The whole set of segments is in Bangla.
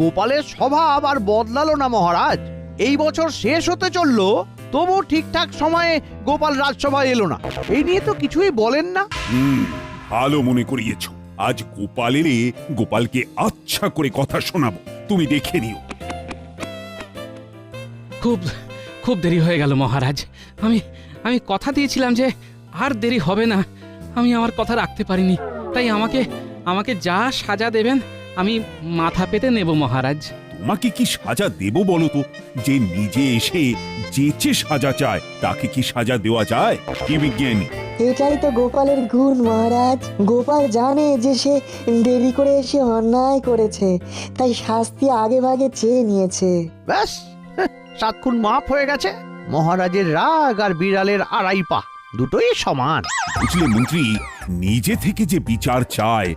গোপালের স্বভাব আর বদলালো না মহারাজ। এই বছর শেষ হতে চললো, তবু ঠিকঠাক সময়ে গোপাল রাজসভায় এলো না। এই নিয়ে তো কিছুই বলেন না। ভালো মনে করিয়েছ। আজ গোপালকে আচ্ছা করে কথা শোনাবো, তুমি দেখে নিও। খুব খুব দেরি হয়ে গেল মহারাজ। আমি কথা দিয়েছিলাম যে আর দেরি হবে না। আমি আমার কথা রাখতে পারিনি, তাই আমাকে যা সাজা দেবেন আমি মাথা পেতে নেব মহারাজ। তোমাকে কি সাজা দেব বলো তো? যে নিজে এসে যেচে সাজা চায় তাকে কি সাজা দেওয়া যায়? কি বিজ্ঞানী! এটাই তো গোপালের গুণ মহারাজ। গোপাল জানে যে সে দেরি করে এসে অন্যায় করেছে, তাই শাস্তি আগে ভাগে চেয়ে নিয়েছে। ব্যাস, 7 খুন মাফ হয়ে গেছে। মহারাজের রাগ আর বিড়ালের আড়াই পা দুটোই সমান। বুঝলে মন্ত্রী, নিজে থেকে যে বিচার চায়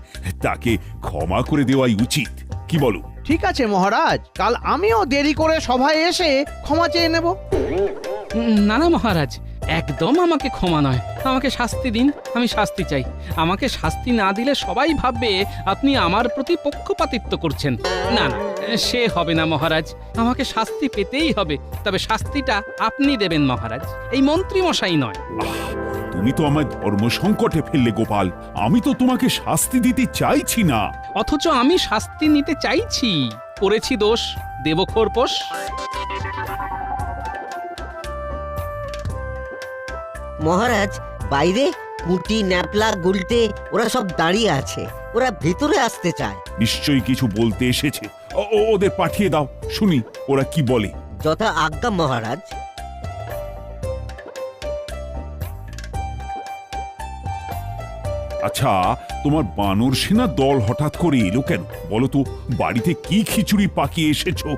তাকে ক্ষমা করে দেওয়াই উচিত। কি বলো? ঠিক আছে মহারাজ, কাল আমিও দেরি করে সভায় এসে ক্ষমা চেয়ে নেব। না না মহারাজ, একদম আমাকে ক্ষমা নয়, আমাকে শাস্তি দিন। আমি শাস্তি চাই। আমাকে শাস্তি না দিলে সবাই ভাববে আপনি আমার প্রতি পক্ষপাতিত্ব করছেন। না না, সে হবে না মহারাজ। আমাকে শাস্তি পেতেই হবে, তবে শাস্তিটা আপনি দেবেন মহারাজ, এই মন্ত্রী মশাই নয়। তুমি তো আমার ধর্ম সংকটে ফেললে গোপাল। আমি তো তোমাকে শাস্তি দিতে চাইছি না। অথচ আমি শাস্তি নিতে চাইছি। করেছি দোষ, দেব খোরপোশ। মহারাজ, বাইরে পুঁটি, ন্যাপলা, গুলটে ওরা সব দাঁড়িয়ে আছে। ওরা ভিতরে আসতে চায়। নিশ্চয়ই কিছু বলতে এসেছে। ওদের পাঠিয়ে দাও, শুনি ওরা কি বলে। যথা আজ্ঞা মহারাজ। আচ্ছা, তোমার বানর সেনা দল হঠাৎ করে এলো কেন বলো তো? বাড়িতে কি খিচুড়ি পাকিয়ে এসেছো?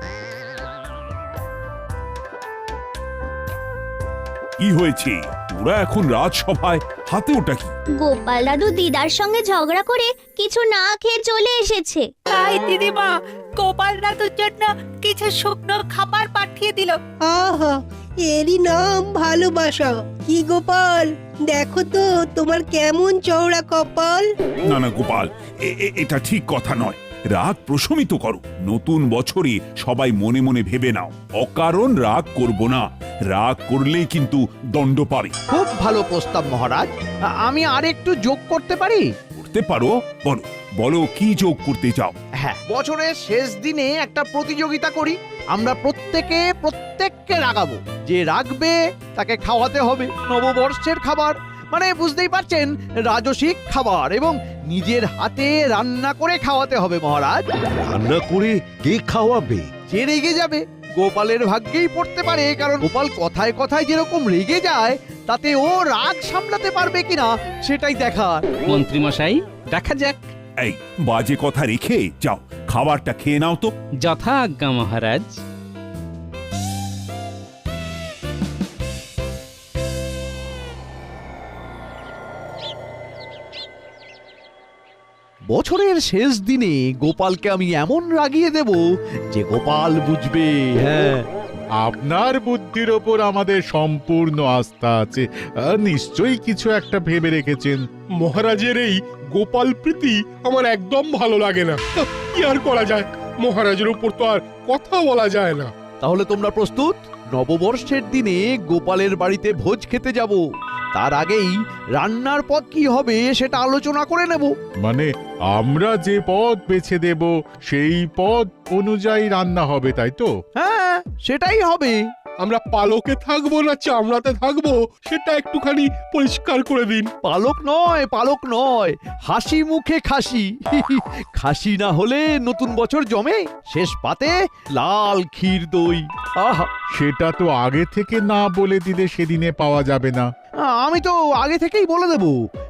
কি হয়েছে? ওরা এখন রাজসভায়, হাতে ওটা কি? গোপাল দাদু দিদার সঙ্গে ঝগড়া করে কিছু না খেয়ে চলে এসেছে। তাই দিদিমা গোপাল দাদুর জন্য কিছু শুকনো খাবার পাঠিয়ে দিল। আহা, এরই নাম ভালোবাসা। কি গোপাল, দেখো তো তোমার কেমন চওড়া কপাল। না না গোপাল, এটা ঠিক কথা নয়। রাগ প্রশমিত করো। নতুন বছরে সবাই মনে মনে ভেবে নাও, অকারণ রাগ করব না। রাগ করলেই কিন্তু দণ্ড পাবে। খুব ভালো প্রস্তাব মহারাজ। আমি আর একটু যোগ করতে পারি? করতে পারো, বলো বলো কি যোগ করতে চাও? হ্যাঁ, বছরের শেষ দিনে একটা প্রতিযোগিতা করি। আমরা প্রত্যেককে রাগাবো। যে রাগবে তাকে খাওয়াতে হবে নববর্ষের খাবার, মানে বুঝতেই পারছেন, রাজসিক খাবার, এবং নিজের হাতে রান্না করে খাওয়াতে হবে মহারাজ। রান্না করে কে খাওয়াবে? যে রেগে যাবে। গোপালের ভাগ্যেই পড়তে পারে, কারণ গোপাল কথায় কথায় যেরকম রেগে যায়, তাতে ও রাগ সামলাতে পারবে কিনা সেটাই দেখার। মন্ত্রী মশাই, দেখা যাক। এই বাজে কথা রেখে যাও, খাবারটা খেয়ে নাও তো। যথা আজ্ঞা মহারাজ। বছরের শেষ দিনে গোপালকে আমি এমন রাগিয়ে দেব যে গোপাল বুঝবে। হ্যাঁ, আপনার বুদ্ধির ওপর আমাদের সম্পূর্ণ আস্থা আছে। নিশ্চয়ই কিছু একটা ভেবে রেখেছেন। মহারাজের এই গোপাল প্রীতি আমার একদম ভালো লাগে না। কি আর করা যায়, মহারাজের উপর তো আর কথা বলা যায় না। তাহলে তোমরা প্রস্তুত? নববর্ষের দিনে গোপালের বাড়িতে ভোজ খেতে যাব। তার আগেই রান্নার পদ কি হবে সেটা আলোচনা করে নেব। মানে আমরা যে পদ বেছে দেব সেই পদ অনুযায়ী রান্না হবে, তাই তো? হ্যাঁ, সেটাই হবে। আমরা পালকে থাকবো না চামড়াতে থাকবো সেটা একটুখানি পরিষ্কার করে দিন। পালক নয়, হাসি মুখে খাসি। খাসি না হলে নতুন বছর জমে। শেষ পাতে লাল ক্ষীর দই। আহা, সেটা তো আগে থেকে না বলে দিলে সেদিনে পাওয়া যাবে না। আমি তো আগে থেকেই বলে দেব।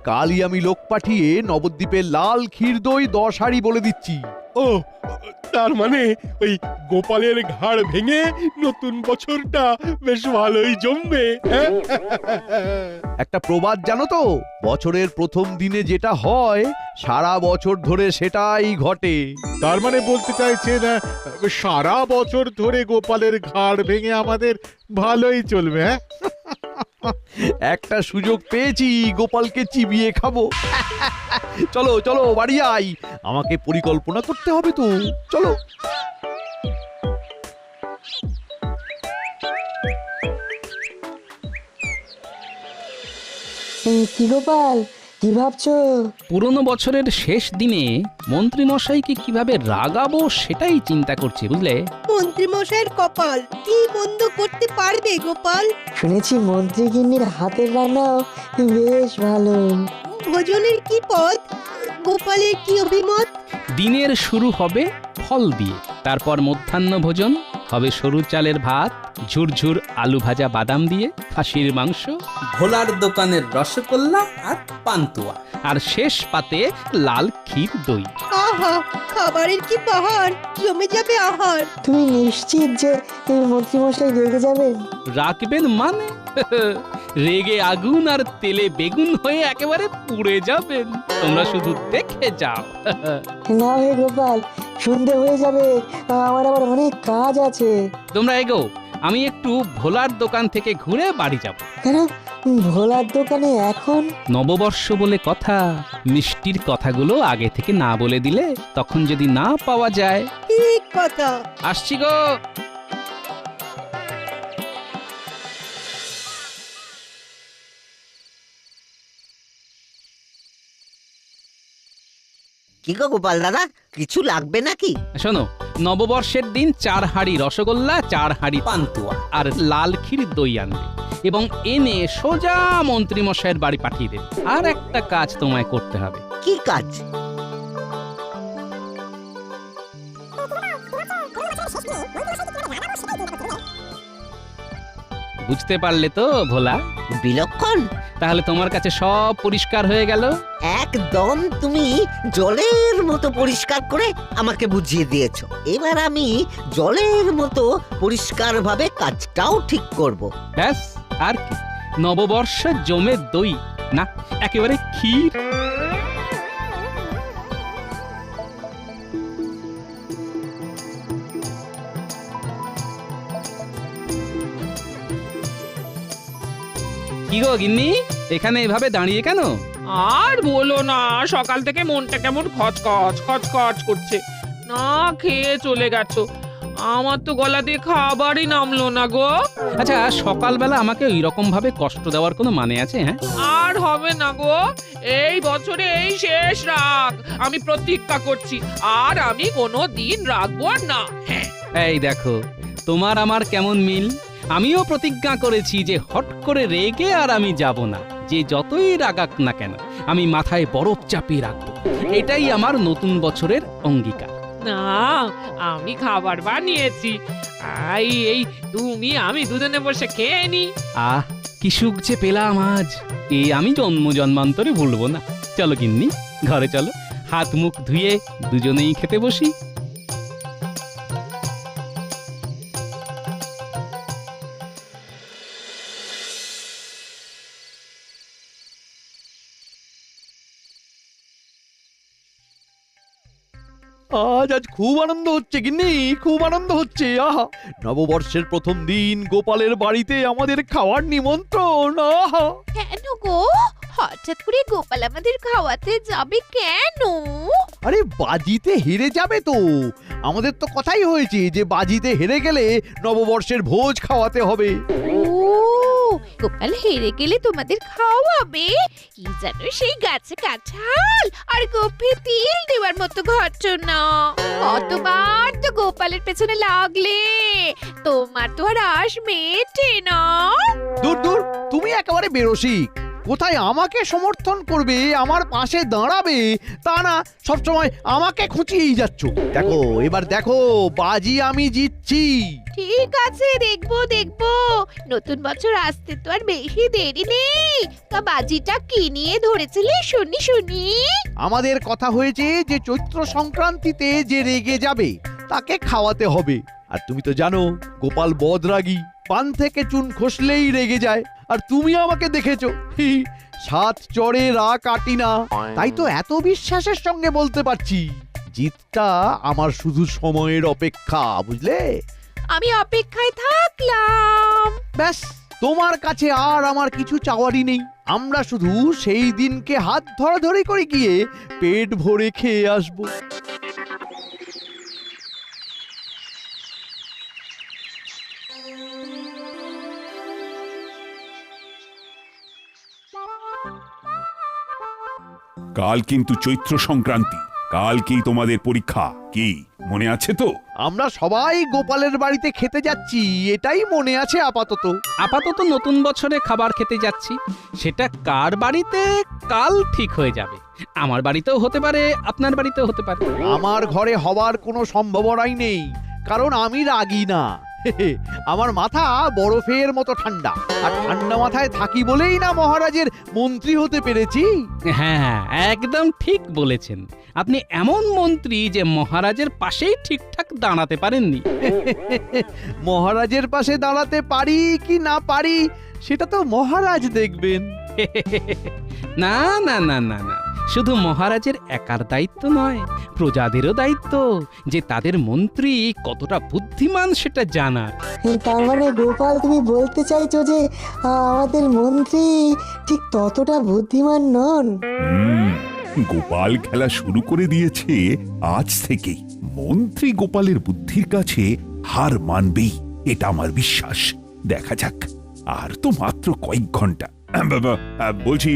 কালই আমি লোক পাঠিয়ে নবদ্বীপের লাল ক্ষীর দই 10 হাঁড়ি বলে দিচ্ছি। ও, তার মানে ওই গোপালের ঘাড় ভেঙে নতুন বছরটা বেশ ভালোই জমবে। একটা প্রবাদ জানো তো? বছরের প্রথম দিনে যেটা হয় সারা বছর ধরে সেটাই ঘটে। তার মানে বলতে চাইছেন সারা বছর ধরে গোপালের ঘাড় ভেঙে আমাদের ভালোই চলবে। হ্যাঁ, একটা সুযোগ পেয়েছি, গোপালকে চিবিয়ে খাবো। চলো চলো বাড়ি আই, আমাকে পরিকল্পনা করতে হবে তো। চলো। কি গোপাল, কি ভাবছো? পুরনো বছরের শেষ দিনে মন্ত্রীমশাইকে কিভাবে রাগাবো সেটাই চিন্তা করছি, বুঝলে? মন্ত্রী মশাইয়ের কপাল কি বন্ধ করতে পারবে গোপাল? শুনেছি মন্ত্রী গিন্নির হাতের রান্নাও বেশ ভালো। ভোজনের কি পদ? গোপালের কি অভিমত? দিনের শুরু হবে ফল দিয়ে, তারপর মধ্যাহ্ন ভোজন হবে সরু চালের ভাত, ঝুরঝুর আলু ভাজা বাদাম দিয়ে, খাসির মাংস, ভোলার দোকানের রসগোল্লা আর পান্তুয়া, আর শেষ পাতে লাল ক্ষীর দই। আহা, খাবারের কি বাহার, জমে যাবে আহার। তুমি নিশ্চিত যে মন্ত্রীমশাই রেগে যাবেন? রাখবেন মানে? রেগে আগুন আর তেলে বেগুন হয়ে একেবারে পুড়ে যাবেন। তোমরা শুধু দেখে যাও। না হে গোপাল, সন্ধে হয়ে যাবে, আমার আবার অনেক কাজ আছে। তোমরা এগো, আমি একটু ভোলার দোকান থেকে ঘুরে বাড়ি যাব। কেন ভোলার দোকানে এখন? নববর্ষ বলে কথা, মিষ্টির কথাগুলো আগে থেকে না বলে দিলে তখন যদি না পাওয়া যায়। ঠিক কথা। আসছি গো। কি গো গোপাল দাদা, কিছু লাগবে নাকি? শোনো, নববর্ষের দিন 4 হাঁড়ি রসগোল্লা, 4 হাঁড়ি পান্তুয়া আর লাল ক্ষীর দই আনবে এবং এনে সোজা মন্ত্রীমশাইয়ের বাড়ি পাঠিয়ে দেবে। আর একটা কাজ তোমায় করতে হবে। কি কাজ? বুঝতে পারলে তো ভোলা? বিলক্ষণ। তাহলে তোমার কাছে সব পরিষ্কার হয়ে গেল। একদম তুমি জলের মতো পরিষ্কার করে আমাকে বুঝিয়ে দিয়েছো। এবার আমি জলের মতো পরিষ্কারভাবে কাজটাও ঠিক করব। ব্যাস, আর কি? নববর্ষ জমে দই না, একেবারে ক্ষীর। কি গো গিন্নি, এখানে এভাবে দাঁড়িয়ে কেন? আর বলো না, সকাল থেকে মনটা কেমন খচখচ খচখচ করছে। না খেয়ে চলে গেছো, আমার তো গলা দিয়ে খাবারই নামলো না গো। আচ্ছা, সকালবেলা আমাকে ওইরকম ভাবে কষ্ট দেওয়ার কোনো মানে আছে? হ্যাঁ, আর হবে না গো, এই বছরে এই শেষ রাগ। আমি প্রতিজ্ঞা করছি, আর আমি কোনো দিন রাখবো না। এই দেখো, তোমার আমার কেমন মিল। আমিও প্রতিজ্ঞা করেছি যে হট করে রেগে আর আমি যাব না। যে যতই রাগাক না কেন, আমি মাথায় বরফ চাপিয়ে রাখবো। এটাই আমার নতুন বছরের অঙ্গীকার। না, আমি খাবার বানিয়েছি, এই তুমি আমি দুজনে বসে খেয়ে নি। আহ, কি সুখ যে পেলাম আজ, এ আমি জন্ম জন্মান্তরে ভুলবো না। চলো গিন্নি, ঘরে চলো, হাত মুখ ধুয়ে দুজনেই খেতে বসি। আজ খুব আনন্দ হচ্ছে গিন্নি, খুব আনন্দ হচ্ছে। আহা, নববর্ষের প্রথম দিন গোপালের বাড়িতে আমাদের খাওয়ার নিমন্ত্রণ। আহা, কেন গো, হঠাৎ করে গোপাল আমাদের খাওয়াতে যাবে কেন? আরে বাজিতে হেরে যাবে তো। আমাদের তো কথাই হয়েছে যে বাজিতে হেরে গেলে নববর্ষের ভোজ খাওয়াতে হবে। ও, গোপাল হেরে গেলে তোমাদের খাওয়াবে? কি জানো, সেই গাছে কাঁঠাল আর গোফে তিল দেওয়ার মতো ঘটনা। কতবার তো গোপালের পেছনে লাগলে, তোমার তো আর আশ মেটে না। দূর দূর, তুমি একেবারে বেরসিক। কোথায় আমাকে সমর্থন করবে, আমার পাশে দাঁড়াবে, তা না সবসময় আমাকে খুঁচিয়েই যাচ্ছ। দেখো, এবার দেখো, বাজি আমি জিতছি। ঠিক আছে, দেখবো দেখবো। নতুন বছর আসতে তো আর বেশি দেরি নেই। তা বাজিটা কি নিয়ে ধরেছিলে শুনি শুনি। আমাদের কথা হয়েছে যে চৈত্র সংক্রান্তিতে যে রেগে যাবে তাকে খাওয়াতে হবে। আর তুমি তো জানো গোপাল বদরাগী, পান থেকে চুন খসলেই রেগে যায়। আর তুমি আমাকে দেখেছো, 7 চড়ে রা কাটি না। তাই তো এত বিশ্বাসের সঙ্গে বলতে পারছি, জিতটা আমার শুধু সময়ের অপেক্ষা, বুঝলে? আমি অপেক্ষায় থাকলাম। ব্যাস, তোমার কাছে আর আমার কিছু চাওয়ারই নেই। আমরা শুধু সেই দিনকে হাত ধরাধরি করে গিয়ে পেট ভরে খেয়ে আসবো। কাল কিন্তু চৈত্র সংক্রান্তি, কালকেই তোমাদের পরীক্ষা। কি মনে আছে তো? আমরা সবাই গোপালের বাড়িতে খেতে যাচ্ছি, এটাই মনে আছে আপাতত। আপাতত নতুন বছরে খাবার খেতে যাচ্ছি, সেটা কার বাড়িতে কাল ঠিক হয়ে যাবে। আমার বাড়িতেও হতে পারে, আপনার বাড়িতেও হতে পারে। আমার ঘরে হবার কোনো সম্ভাবনাই নেই, কারণ আমি রাগী না। আমার মাথা বরফের মতো ঠান্ডা, আর ঠান্ডা মাথায় থাকি বলেই না মহারাজের মন্ত্রী হতে পেরেছি। হ্যাঁ, একদম ঠিক বলেছেন। আপনি এমন মন্ত্রী যে মহারাজের পাশেই ঠিকঠাক দাঁড়াতে পারেননি। মহারাজের পাশে দাঁড়াতে পারি কি না পারি সেটা তো মহারাজ দেখবেন। না না না না না, শুধু মহারাজের একার দায়িত্ব নয়, প্রজাদেরও দায়িত্ব যে তাদের মন্ত্রী কতটা বুদ্ধিমান সেটা জানার। তার মানে গোপাল, তুমি বলতে চাইছো যে আমাদের মন্ত্রী ঠিক ততটা বুদ্ধিমান নন? গোপাল খেলা শুরু করে দিয়েছে আজ থেকেই। মন্ত্রী গোপালের বুদ্ধির কাছে হার মানবেই, এটা আমার বিশ্বাস। দেখা যাক, আর তো মাত্র কয়েক ঘন্টা। বলছি,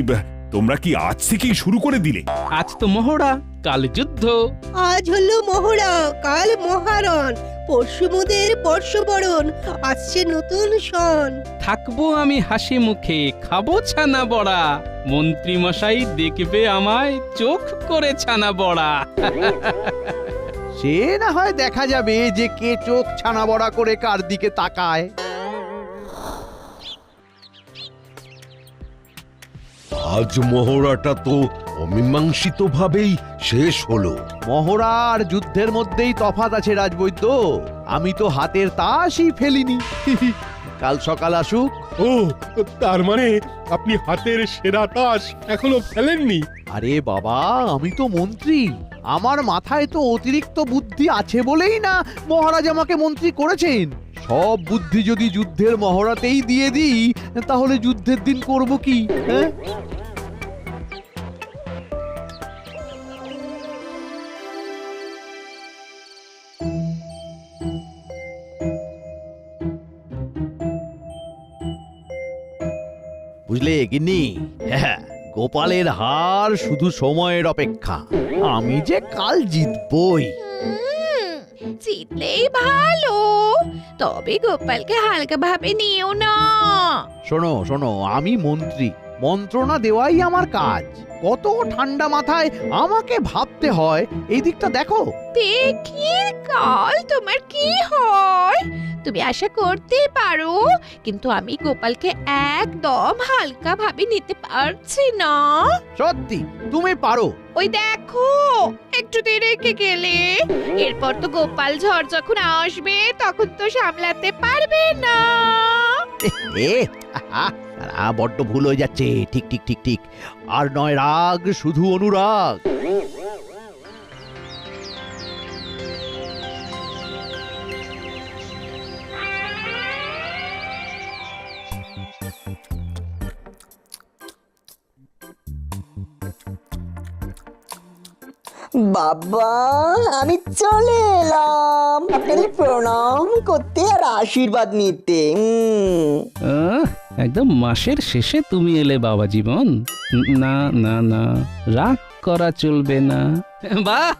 তোমরা কি আজ থেকেই শুরু করে দিলে? আজ তো মহড়া, কাল যুদ্ধ। আজ হলো মহড়া, কাল মহারণ, পরশু মোদের বর্ষবরণ, আসছে নতুন সন। থাকবো আমি হাসি মুখে, খাবো ছানা বড়া, মন্ত্রী মশাই দেখবে আমায় চোখ করে ছানা বড়া। সে না হয় দেখা যাবে যে কে চোখ ছানা বড়া করে কার দিকে তাকায়। আজ মহড়াটা তো অমীমাংসিত ভাবেই শেষ হলো। মহড়া আর যুদ্ধের মধ্যেই তফাৎ আছে রাজবৈদ্য। আমি তো হাতের তাসই ফেলিনি। কাল সকাল আসুক। ও, তার মানে আপনি হাতের সেরা তাস এখনো ফেলেননি? আরে বাবা, আমি তো মন্ত্রী, আমার মাথায় তো অতিরিক্ত বুদ্ধি আছে বলেই না মহারাজ আমাকে মন্ত্রী করেছেন। সব বুদ্ধি যদি যুদ্ধের মহড়াতেই দিয়ে দিই, তাহলে যুদ্ধের দিন করব কি? হ্যাঁ, বুঝলে গিন্নি? হ্যাঁ, গোপালের হার শুধু সময়ের অপেক্ষা। আমি যে কাল জিতবই। জিতলেই ভালো, তবে গোপালকে হালকা ভাবে নিও না। শোনো শোনো, আমি মন্ত্রী, মন্ত্রণা দেওয়াই আমার কাজ। কত ঠান্ডা মাথায় আমাকে ভাবতে হয়, এই দিকটা দেখো। দেখি কাল তোমার কি হয়। তুমি আশা করতেই পারো, কিন্তু আমি গোপালকে একদম হালকা ভাবে নিতে পারছি না। সত্যি তুমি পারো। ওই দেখো, একটু দেরি রেখে গেলে, এরপর তো গোপাল ঝড় যখন আসবে তখন তো সামলাতে পারবে না। বড্ড ভুল হয়ে যাচ্ছে। ঠিক ঠিক ঠিক ঠিক, আর নয় রাগ, শুধু অনুরাগ। বাবা, আমি চলে এলাম আপনাদের প্রণাম করতে আর আশীর্বাদ নিতে। একদম মাসের শেষে তুমি এলে বাবা জীবন। না না না, রাগ করা চলবে না। বাহ,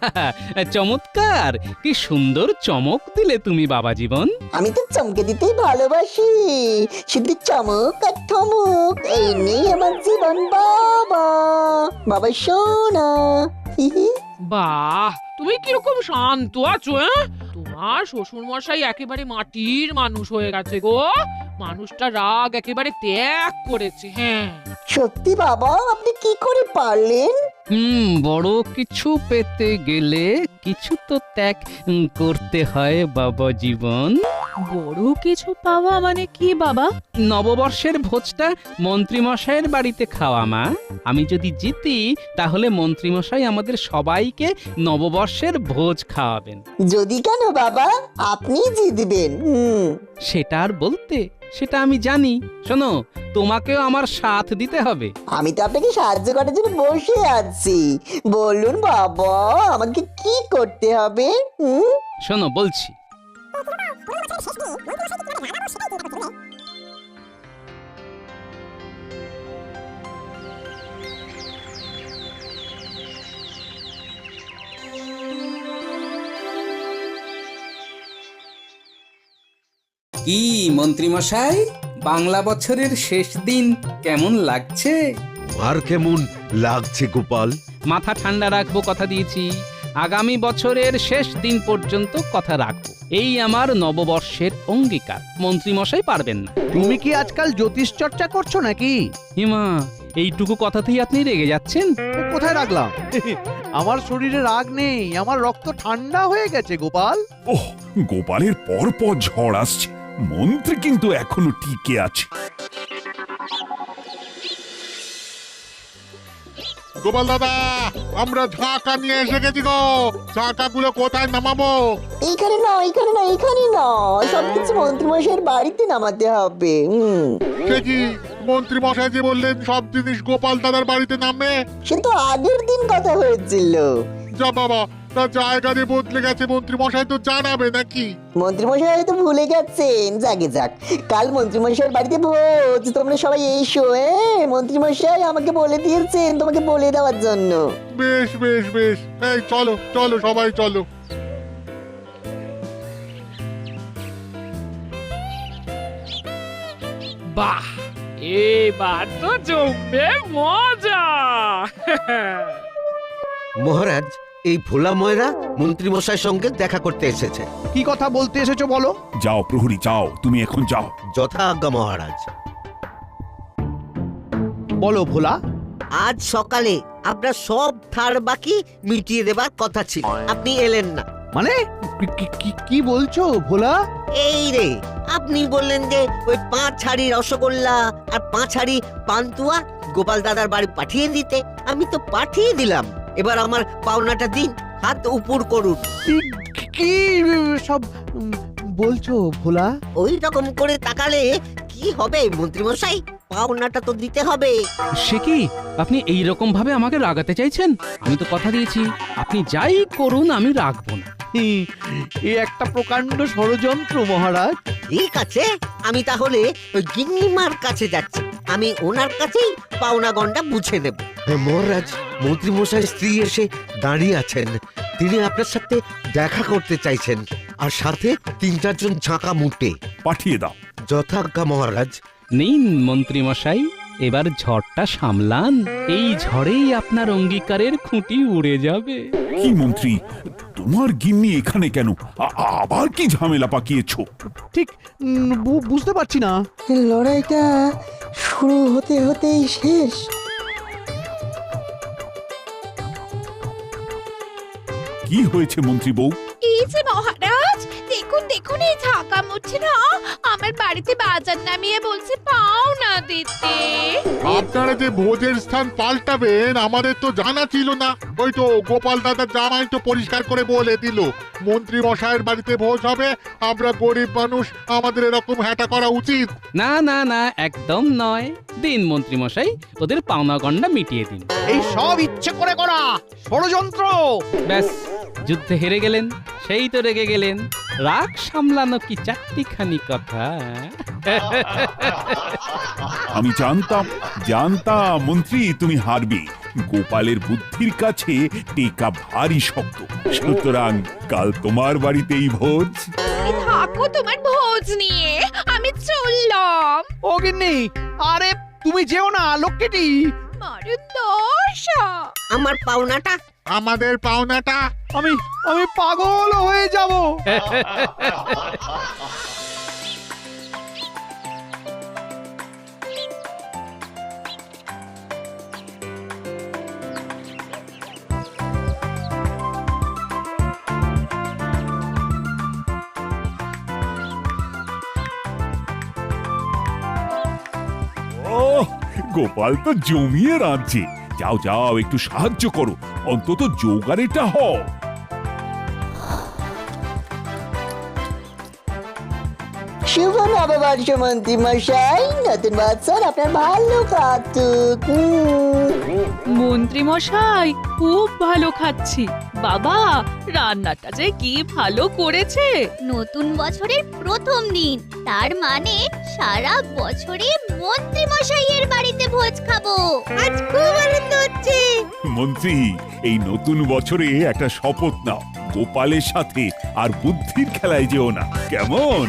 চমৎকার! কি সুন্দর চমক দিলে তুমি বাবা জীবন। আমি তো চমকে দিতেই ভালোবাসি, শুধু চমক আর থমক, এই নেই আমার জীবন। বাবা, বাবা সোনা। বাহ, তুমি কিরকম শান্ত আছো? তোমার শ্বশুর মশাই একেবারে মাটির মানুষ হয়ে গেছে গো। মানুষটা রাগ একেবারে ত্যাগ করেছে। হ্যাঁ, সত্যি বাবা, আপনি কি করে পারলেন? বড় কিছু পেতে গেলে কিছু তো ত্যাগ করতে হয় বাবা জীবন। বড় কিছু পাওয়া মানে কি বাবা? নববর্ষের ভোজটা মন্ত্রীমশাইয়ের বাড়িতে খাওয়া মা। আমি যদি জিতি তাহলে মন্ত্রীমশাই আমাদের সবাইকে নববর্ষের ভোজ খাওয়াবেন। যদি কেন বাবা, আপনি জিতবেন। সেটা আর বলতে, সেটা আমি জানি। শোনো, তোমাকেও আমার সাথ দিতে হবে। আমি তো আপনাকে সাহায্য করার জন্য বসে আছি। বলুন বাবা, আমাকে কি করতে হবে? শোনো বলছি। কি মন্ত্রীমশাই, বাংলা বছরের শেষ দিন কেমন লাগছে? আর কেমন লাগছে গোপাল? মাথা ঠান্ডা রাখবো, কথা দিয়েছি। আগামী বছরের শেষ দিন পর্যন্ত কথা রাখবো, এই আমার নববর্ষের অঙ্গীকার। মন্ত্রীমশাই পারবেন না। তুমি কি আজকাল জ্যোতিষ চর্চা করছো নাকি? হিমা, এইটুকু কথাতেই আপনি রেগে যাচ্ছেন? কোথায় রাখলাম? আমার শরীরে রাগ নেই, আমার রক্ত ঠান্ডা হয়ে গেছে গোপাল। ওহ, গোপালের পর পর ঝড় আসছে, মন্ত্রী কিন্তু এখনো টিকে আছে। গোপাল দাদা, আমরা ঝাঁকা নিয়ে এসে গেছি গো। ঝাঁকাগুলো কোথায় নামাবো? এইখানে না, এইখানে না, এইখানে না, সবকিছু মন্ত্রীমশাইয়ের বাড়িতে নামাতে হবে। সে কি, মন্ত্রী মশাই যে বললেন সব জিনিস গোপাল দাদার বাড়িতে নামবে? সে তো আগের দিন কথা হয়েছিল। যা বাবা, তার জায়গা দিয়ে বদলে গেছে, মন্ত্রী মশাই তো জানাবে নাকি? মন্ত্রীমশাই হয়তো ভুলে গেছেন। যাকে যাক, কাল মন্ত্রীমশাইয়ের বাড়িতে ভোজ, তোমরা সবাই এসো। মন্ত্রীমশাই আমাকে বলে দিয়েছেন তোমাকে বলে দেওয়ার জন্য। বেশ বেশ বেশ, এই চলো চলো সবাই চলো। বাহ, এবার তো জমবে মজা। মহারাজ, এই ভোলা ময়রা মন্ত্রী মশাইয়ের সঙ্গে দেখা করতে এসেছে। কি কথা বলতে এসেছো বলো? যাও প্রহরী, যাও, তুমি এখন যাও। যথা আজ্ঞা মহারাজ। বলো ভোলা। আজ সকালে আপনার সব ধার বাকি মিটিয়ে দেবার কথা ছিল, আপনি এলেন না। মানে কি বলছো ভোলা? এই রে, আপনি বললেন যে ওই 5 হাঁড়ি রসগোল্লা আর 5 হাঁড়ি পান্তুয়া গোপাল দাদার বাড়ি পাঠিয়ে দিতে। আমি তো পাঠিয়ে দিলাম, এবার আমার পাওনাটা দিন, হাত উপর করুন। কি সব বলছো ভোলা? ওই রকম করে তাকালে কি হবে মন্ত্রী মশাই? পাওনাটা তো দিতে হবে। সে কি, আপনি এই রকম ভাবে আমাকে রাগাতে চাইছেন? আমি তো কথা দিয়েছি, আপনি যাই করুন আমি রাখবো না। এ একটা প্রকাণ্ড ষড়যন্ত্র মহারাজ। ঠিক আছে, আমি তাহলে ওই গিন্নিমার কাছে যাচ্ছি, আমি ওনার কাছেই পাওনা গন্ডা বুঝে নেব। মহারাজ, মন্ত্রী মশাই স্ত্রী এসে দাঁড়িয়ে আছেন, তিনি আপনার সাথে দেখা করতে চাইছেন, আর সাথে 3-4 জন ঝাঁকা মুটে। পাঠিয়ে দাও। যথাজ্ঞা মহারাজ। নিন মন্ত্রীমশাই, এবার ঝড়টা সামলান। এই ঝড়েই আপনার অঙ্গীকারের খুঁটি উড়ে যাবে। কি মন্ত্রী, তোমার গিন্নি এখানে কেন? আবার কি ঝামেলা পাকিয়েছো? ঠিক বুঝতে পারছি না। লড়াইটা শুরু হতে হতেই শেষ। কি হয়েছে মন্ত্রী বউ? এই যে মহারাজ, দেখুন দেখুন, এই ঝাঁকা মুচ্ছে না আমার বাড়িতে বাজার নামিয়ে বলছে পাওনা দিতে। আপনারা যে ভোজের স্থান পাল্টাবেন আমাদের তো জানা ছিল না। ওই তো গোপাল দাদার জামাই তো পরিষ্কার করে বলে দিল, মন্ত্রী মশাইয়ের বাড়িতে ভোজ হবে, আমরা গরিব মানুষ, আমাদের এরকম হ্যাটা করা উচিত না না না, একদম নয়। দিন মন্ত্রীমশাই, ওদের পাওনা গন্ডা মিটিয়ে দিন। এই সব ইচ্ছে করে করা ষড়যন্ত্র। ব্যাস, যুদ্ধে হেরে গেলেন, সেই তো রেগে গেলেন। রাগ সামলানো কি চারটিখানি কথা? আমি জানতাম মন্ত্রী তুমি হারবে। গোপালের বুদ্ধির কাছে টেকা ভারী শক্ত। সুতরাং কাল তোমার বাড়িতেই ভোজ। থাকো তোমার ভোজ নিয়ে, আমি চললাম। ও গিন্নি, আরে তুমি যেও না, লক্ষ্মীটি। মারু দশা, আমার পাওনাটা, আমাদের পাওনাটা। আমি পাগল হয়ে যাব। ওহ, গোপাল তো জমিয়ে রাঁধছে। যাও যাও, একটু সাহায্য করো, অন্তত জোগাড়েটা হও। শুভ নববর্ষ মন্ত্রী মশাই, নতুন বছর আপনার ভালো কাটুক। মন্ত্রী মশাই, খুব ভালো খাচ্ছি। বাবা, রান্নাটা যে কি ভালো করেছে। নতুন বছরের প্রথম দিন, তার মানে সারা বছরে মন্ত্রী মশাইয়ের বাড়িতে ভোজ খাবো। আজ খুব আনন্দ হচ্ছে। মন্ত্রী, এই নতুন বছরে একটা শপথ নাও, গোপালের সাথে আর বুদ্ধির খেলায় যেও না, কেমন?